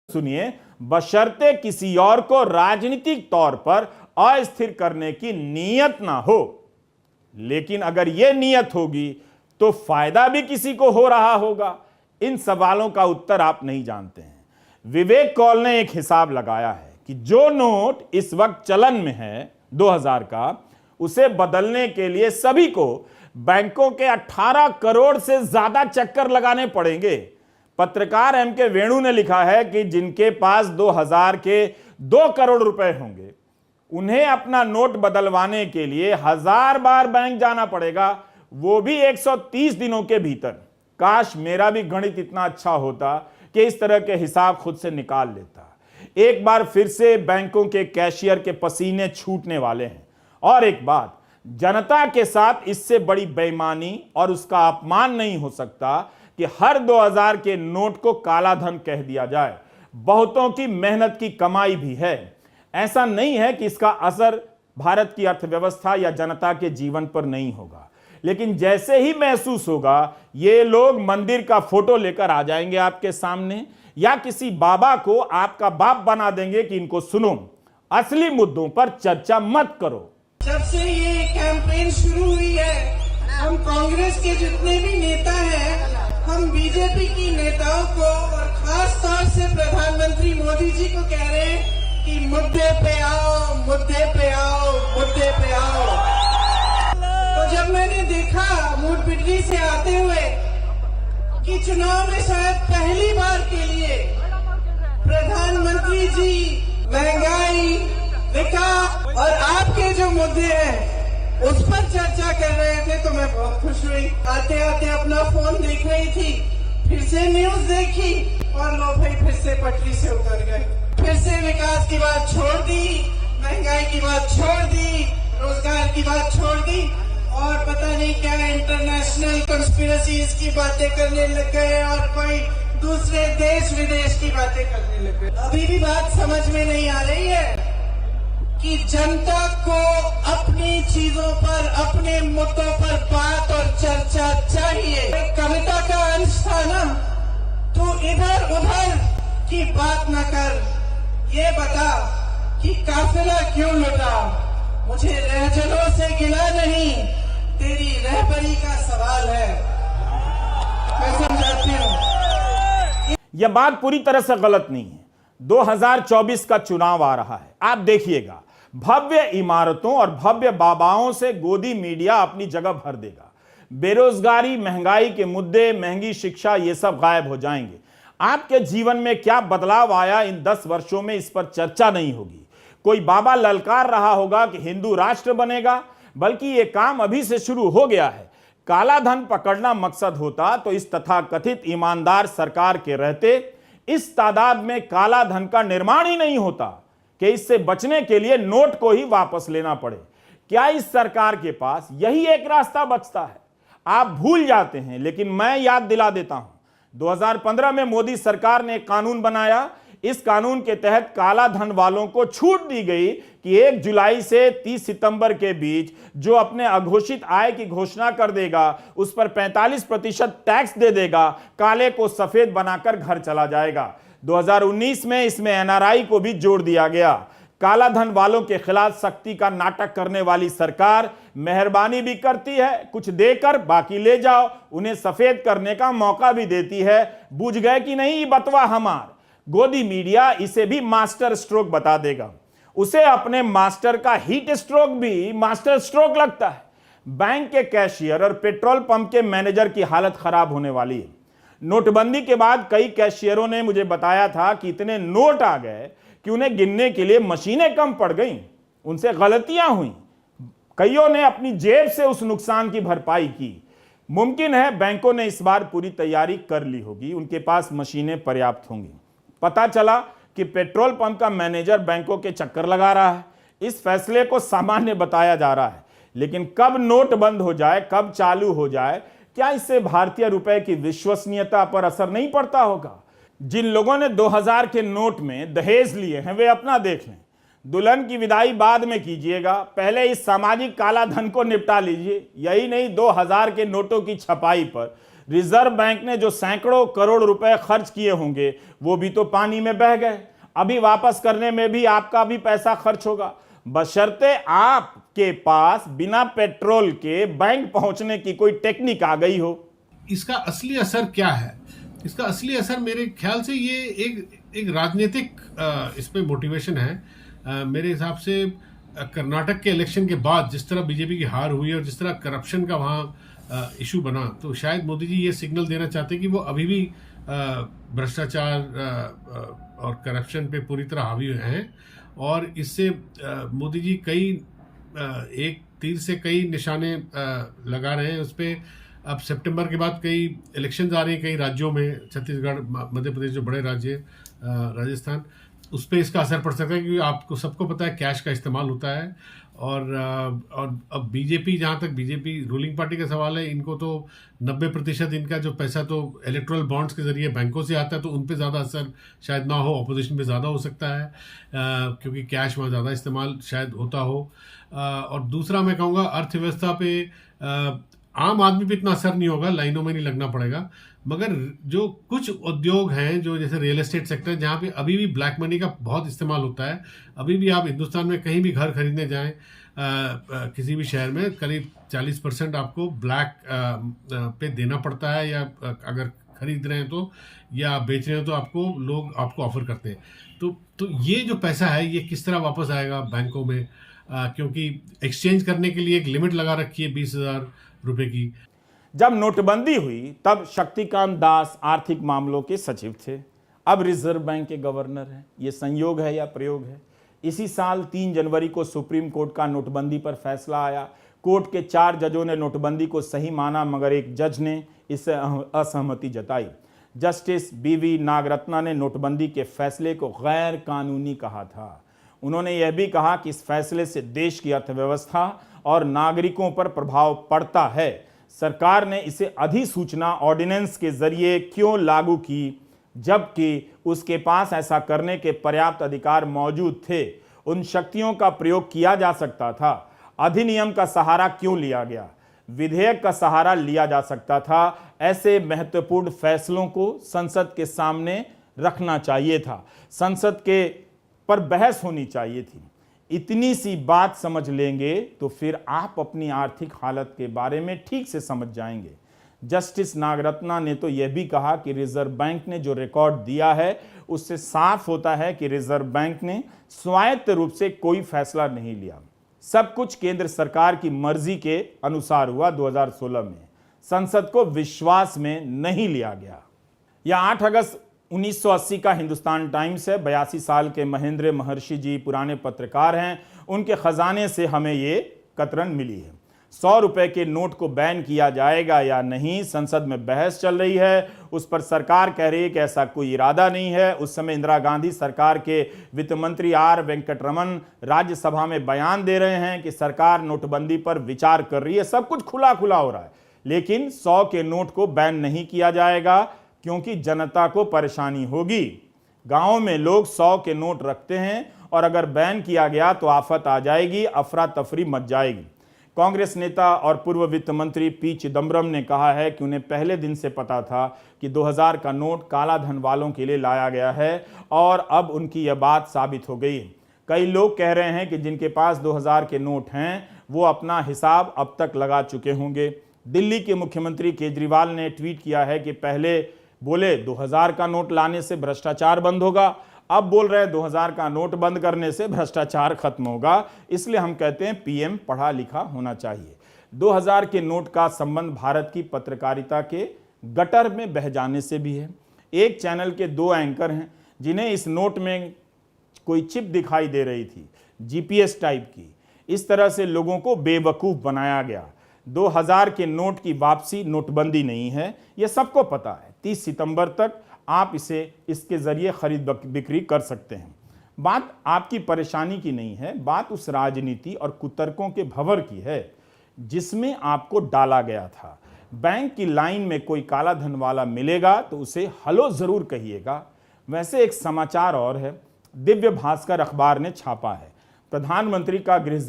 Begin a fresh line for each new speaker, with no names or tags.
सुनिए, बशर्ते किसी और को राजनीतिक तौर पर अस्थिर करने की नीयत ना हो। लेकिन अगर यह नीयत होगी तो फायदा भी किसी को हो रहा होगा। इन सवालों का उत्तर आप नहीं जानते हैं। विवेक कौल ने एक हिसाब लगाया है कि जो नोट इस वक्त चलन में है 2000 का, उसे बदलने के लिए सभी को बैंकों के 18 करोड़ से ज्यादा चक्कर लगाने पड़ेंगे। पत्रकार एम.के. वेणु ने लिखा है कि जिनके पास 2000 के 2 करोड़ रुपए होंगे, उन्हें अपना नोट बदलवाने के लिए 1000 बार बैंक जाना पड़ेगा, वो भी 130 दिनों के भीतर। काश मेरा भी गणित इतना अच्छा होता कि इस तरह के हिसाब खुद से निकाल लेता। एक बार फिर से बैंकों के कैशियर के पसीने छूटने वाले हैं। और एक बात, जनता के साथ इससे बड़ी बेईमानी और उसका अपमान नहीं हो सकता कि हर 2000 के नोट को काला धन कह दिया जाए। बहुतों की मेहनत की कमाई भी है। ऐसा नहीं है कि इसका असर भारत की अर्थव्यवस्था या जनता के जीवन पर नहीं होगा, लेकिन जैसे ही महसूस होगा, ये लोग मंदिर का फोटो लेकर आ जाएंगे आपके सामने, या किसी बाबा को आपका बाप बना देंगे कि इनको सुनो, असली मुद्दों पर चर्चा मत करो।
जब से ये कैंपेन शुरू हुई है, हम कांग्रेस के जितने भी नेता हैं, हम बीजेपी की नेताओं को और खास तौर से प्रधानमंत्री मोदी जी को कह रहे हैं कि मुद्दे पे आओ, मुद्दे पे आओ, मुद्दे पे आओ। तो जब मैंने देखा मूड बिजली से आते हुए कि चुनाव में शायद पहली बार के लिए प्रधानमंत्री जी महंगाई, विकास और आपके जो मुद्दे हैं उस पर चर्चा कर रहे थे, तो मैं बहुत खुश हुई। आते आते अपना फोन देख रही थी, फिर से न्यूज देखी और लो भाई फिर से पटरी से उतर गए। फिर से विकास की बात छोड़ दी, महंगाई की बात छोड़ दी, रोजगार की बात छोड़ दी और पता नहीं क्या इंटरनेशनल कंस्पिरेसीज की बातें करने लग गए और कोई दूसरे देश विदेश की बातें करने लग गए। अभी भी बात समझ में नहीं आ रही है कि जनता को अपनी चीजों पर, अपने मुद्दों पर बात और चर्चा चाहिए। कविता का अंश था ना, तू इधर उधर की बात न कर, ये बता कि काफिला क्यों लुटा। मुझे रहजलों से गिला नहीं, तेरी रहबरी का सवाल है। मैं समझाती हूँ
यह बात पूरी तरह से गलत नहीं है। 2024 का चुनाव आ रहा है, आप देखिएगा, भव्य इमारतों और भव्य बाबाओं से गोदी मीडिया अपनी जगह भर देगा। बेरोजगारी, महंगाई के मुद्दे, महंगी शिक्षा, ये सब गायब हो जाएंगे। आपके जीवन में क्या बदलाव आया इन 10 वर्षों में, इस पर चर्चा नहीं होगी। कोई बाबा ललकार रहा होगा कि हिंदू राष्ट्र बनेगा, बल्कि यह काम अभी से शुरू हो गया है। काला धन पकड़ना मकसद होता तो इस तथाकथित ईमानदार सरकार के रहते इस तादाद में काला धन का निर्माण ही नहीं होता कि इससे बचने के लिए नोट को ही वापस लेना पड़े। क्या इस सरकार के पास यही एक रास्ता बचता है? आप भूल जाते हैं, लेकिन मैं याद दिला देता हूं। 2015 में मोदी सरकार ने एक कानून बनाया। इस कानून के तहत काला धन वालों को छूट दी गई कि 1 जुलाई से 30 सितंबर के बीच जो अपने अघोषित आय की घोषणा कर देगा, उस पर 45% टैक्स दे देगा, काले को सफेद बनाकर घर चला जाएगा। 2019 में इसमें एनआरआई को भी जोड़ दिया गया। काला धन वालों के खिलाफ सख्ती का नाटक करने वाली सरकार मेहरबानी भी करती है, कुछ देकर बाकी ले जाओ, उन्हें सफेद करने का मौका भी देती है। बूझ गए कि नहीं, बतवा हमार। गोदी मीडिया इसे भी मास्टर स्ट्रोक बता देगा। उसे अपने मास्टर का हीट स्ट्रोक भी मास्टर स्ट्रोक लगता है। बैंक के कैशियर और पेट्रोल पंप के मैनेजर की हालत खराब होने वाली है। नोटबंदी के बाद कई कैशियरों ने मुझे बताया था कि इतने नोट आ गए कि उन्हें गिनने के लिए मशीनें कम पड़ गईं, उनसे गलतियां हुई। कईयों ने अपनी जेब से उस नुकसान की भरपाई की। मुमकिन है बैंकों ने इस बार पूरी तैयारी कर ली होगी, उनके पास मशीनें पर्याप्त होंगी। पता चला कि पेट्रोल पंप का मैनेजर बैंकों के चक्कर लगा रहा है। इस फैसले को सामान्य बताया जा रहा है, लेकिन कब नोट बंद हो जाए, कब चालू हो जाए, क्या इससे भारतीय रुपए की विश्वसनीयता पर असर नहीं पड़ता होगा? जिन लोगों ने 2000 के नोट में दहेज लिए हैं, वे अपना देख लें। दुल्हन की विदाई बाद में कीजिएगा, पहले इस सामाजिक काला धन को निपटा लीजिए। यही नहीं, 2000 के नोटों की छपाई पर रिजर्व बैंक ने जो सैकड़ों करोड़ रुपए खर्च किए होंगे वो भी तो पानी में बह गए। अभी वापस करने में भी आपका भी पैसा खर्च होगा, बशर्ते आपके पास बिना पेट्रोल के बैंक पहुंचने की कोई टेक्निक आ गई हो।
इसका असली असर क्या है? इसका असली असर मेरे ख्याल से ये एक राजनीतिक इस पे मोटिवेशन है। मेरे हिसाब से कर्नाटक के इलेक्शन के बाद जिस तरह बीजेपी की हार हुई और जिस तरह करप्शन का वहाँ इशू बना, तो शायद मोदी जी ये सिग्नल देना चाहते हैं कि वो अभी भी भ्रष्टाचार और करप्शन पे पूरी तरह हावी हैं, और इससे मोदी जी एक तीर से कई निशाने लगा रहे हैं उस पर। अब सितंबर के बाद कई इलेक्शंस आ रही हैं कई राज्यों में, छत्तीसगढ़, मध्य प्रदेश जो बड़े राज्य, राजस्थान, उस पर इसका असर पड़ सकता है क्योंकि आपको सबको पता है कैश का इस्तेमाल होता है। और अब बीजेपी, जहाँ तक बीजेपी रूलिंग पार्टी का सवाल है, इनको तो 90% इनका जो पैसा तो इलेक्ट्रल बॉन्ड्स के जरिए बैंकों से आता है, तो उन पे ज़्यादा असर शायद ना हो, अपोजिशन पे ज़्यादा हो सकता है क्योंकि कैश वहाँ ज़्यादा इस्तेमाल शायद होता हो। और दूसरा मैं कहूँगा अर्थव्यवस्था पे आम आदमी पे इतना असर नहीं होगा, लाइनों में नहीं लगना पड़ेगा, मगर जो कुछ उद्योग हैं जो जैसे रियल एस्टेट सेक्टर, जहाँ पे अभी भी ब्लैक मनी का बहुत इस्तेमाल होता है, अभी भी आप हिंदुस्तान में कहीं भी घर खरीदने जाएं किसी भी शहर में करीब 40% आपको ब्लैक पे देना पड़ता है, या अगर खरीद रहे हैं तो, या बेच रहे हैं तो लोग आपको ऑफर करते हैं। तो ये जो पैसा है ये किस तरह वापस आएगा बैंकों में, क्योंकि एक्सचेंज करने के लिए एक लिमिट लगा रखी है 20,000 रुपए की।
जब नोटबंदी हुई तब शक्तिकांत दास आर्थिक मामलों के सचिव थे, अब रिजर्व बैंक के गवर्नर हैं। यह संयोग है या प्रयोग है? इसी साल 3 जनवरी को सुप्रीम कोर्ट का नोटबंदी पर फैसला आया। कोर्ट के 4 जजों ने नोटबंदी को सही माना, मगर एक जज ने इससे असहमति जताई। जस्टिस बीवी नागरत्ना ने नोटबंदी के फैसले को गैर कानूनी कहा था। उन्होंने यह भी कहा कि इस फैसले से देश की अर्थव्यवस्था और नागरिकों पर प्रभाव पड़ता है। सरकार ने इसे अधिसूचना ऑर्डिनेंस के जरिए क्यों लागू की, जबकि उसके पास ऐसा करने के पर्याप्त अधिकार मौजूद थे? उन शक्तियों का प्रयोग किया जा सकता था। अधिनियम का सहारा क्यों लिया गया? विधेयक का सहारा लिया जा सकता था। ऐसे महत्वपूर्ण फैसलों को संसद के सामने रखना चाहिए था, संसद के पर बहस होनी चाहिए थी। इतनी सी बात समझ लेंगे तो फिर आप अपनी आर्थिक हालत के बारे में ठीक से समझ जाएंगे। जस्टिस नागरत्ना ने तो यह भी कहा कि रिजर्व बैंक ने जो रिकॉर्ड दिया है उससे साफ होता है कि रिजर्व बैंक ने स्वायत्त रूप से कोई फैसला नहीं लिया। सब कुछ केंद्र सरकार की मर्जी के अनुसार हुआ। 2016 में संसद को विश्वास में नहीं लिया गया। यह 8 अगस्त 1980 का हिंदुस्तान टाइम्स है। 82 साल के महेंद्र महर्षि जी पुराने पत्रकार हैं। उनके खजाने से हमें ये कतरन मिली है। 100 रुपए के नोट को बैन किया जाएगा या नहीं, संसद में बहस चल रही है। उस पर सरकार कह रही है कि ऐसा कोई इरादा नहीं है। उस समय इंदिरा गांधी सरकार के वित्त मंत्री आर वेंकटरमन राज्यसभा में बयान दे रहे हैं कि सरकार नोटबंदी पर विचार कर रही है। सब कुछ खुला खुला हो रहा है, लेकिन 100 के नोट को बैन नहीं किया जाएगा क्योंकि जनता को परेशानी होगी। गांव में लोग 100 के नोट रखते हैं और अगर बैन किया गया तो आफत आ जाएगी, अफरा तफरी मच जाएगी। कांग्रेस नेता और पूर्व वित्त मंत्री पी चिदम्बरम ने कहा है कि उन्हें पहले दिन से पता था कि 2000 का नोट काला धन वालों के लिए लाया गया है और अब उनकी यह बात साबित हो गई है। कई लोग कह रहे हैं कि जिनके पास 2000 के नोट हैं वो अपना हिसाब अब तक लगा चुके होंगे। दिल्ली के मुख्यमंत्री केजरीवाल ने ट्वीट किया है कि पहले बोले 2000 का नोट लाने से भ्रष्टाचार बंद होगा, अब बोल रहे हैं 2000 का नोट बंद करने से भ्रष्टाचार खत्म होगा। इसलिए हम कहते हैं पीएम पढ़ा लिखा होना चाहिए। 2000 के नोट का संबंध भारत की पत्रकारिता के गटर में बह जाने से भी है। एक चैनल के 2 एंकर हैं जिन्हें इस नोट में कोई चिप दिखाई दे रही थी, जीपीएस टाइप की। इस तरह से लोगों को बेवकूफ बनाया गया। 2000 के नोट की वापसी नोटबंदी नहीं है, यह सबको पता है। 30 सितंबर तक आप इसे इसके जरिए खरीद बिक्री कर सकते हैं। बात आपकी परेशानी की नहीं है, बात उस राजनीति और कुतर्कों के भंवर की है जिसमें आपको डाला गया था। बैंक की लाइन में कोई काला धन वाला मिलेगा तो उसे हेलो जरूर कहिएगा। वैसे एक समाचार और है, दिव्य भास्कर अखबार ने छापा है, प्रधानमंत्री का गृह